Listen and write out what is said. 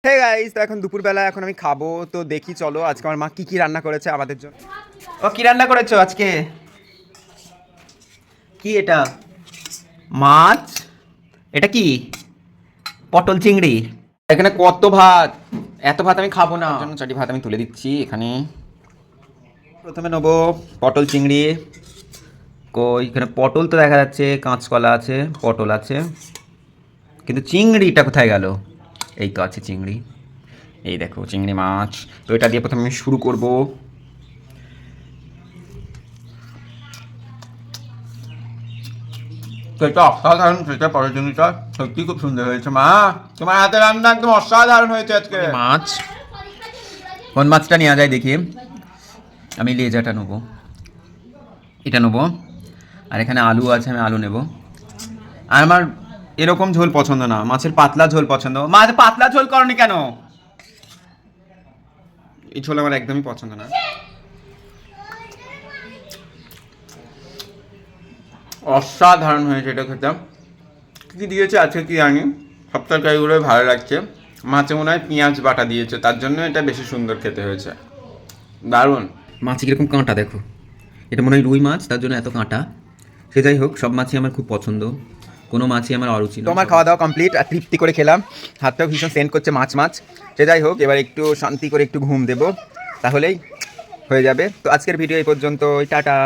Hey guys, তো এখন দুপুরবেলা এখন আমি খাবো। তো দেখি চলো আজকে আমার মা কি কি রান্না করেছে আমাদের জন্য। ও কি রান্না করেছো আজকে? কি এটা? মাছ? এটা কি? পটল চিংড়ি? এখানে কত ভাত! এত ভাত আমি খাবো না, জন্য চারটি ভাত আমি তুলে দিচ্ছি এখানে। প্রথমে নেবো পটল চিংড়ি। কই এখানে পটল তো দেখা যাচ্ছে, কাঁচকলা আছে, পটল আছে, কিন্তু চিংড়িটা কোথায় গেল? এই তো আছে চিংড়ি। এই দেখো চিংড়ি মাছ। তো এটা দিয়ে প্রথমে আমি শুরু করব। তো এটা অসাধারণ, সেটা পরের জিনিসটা সত্যি খুব সুন্দর হয়েছে। মা, তোমার হাতে রান্না একদম অসাধারণ হয়েছে আজকে। মাছ, কোন মাছটা নেওয়া যায় দেখি। আমি লেজাটা নেবো, এটা নেবো। আর এখানে আলু আছে, আমি আলু নেব। আর আমার এরকম ঝোল পছন্দ না, মাছের পাতলা ঝোল পছন্দ। মাছ পাতলা ঝোল করনি কেন? এই ঝোল আমার একদমই পছন্দ না। অসাধারণ হয়েছে এটা খেতে। কী দিয়েছে আজকে কি জানি, সব তরকারিগুলোই ভালো লাগছে। মাছে মনে হয় পেঁয়াজ বাটা দিয়েছে, তার জন্য এটা বেশি সুন্দর খেতে হয়েছে। দারুণ। মাছে কীরকম কাঁটা দেখো, এটা মনে হয় রুই মাছ, তার জন্য এত কাঁটা। সে যাই হোক, সব মাছই আমার খুব পছন্দ, কোনো মাছই আমার অরুচি না। তোমার খাওয়া দাওয়া কমপ্লিট, আর তৃপ্তি করে খেলাম। হাতটাও ভীষণ সেন্ট করছে মাছ মাছ। সে যাই হোক, এবার একটু শান্তি করে একটু ঘুম দেবো, তাহলেই হয়ে যাবে। তো আজকের ভিডিও এই পর্যন্ত, টাটা।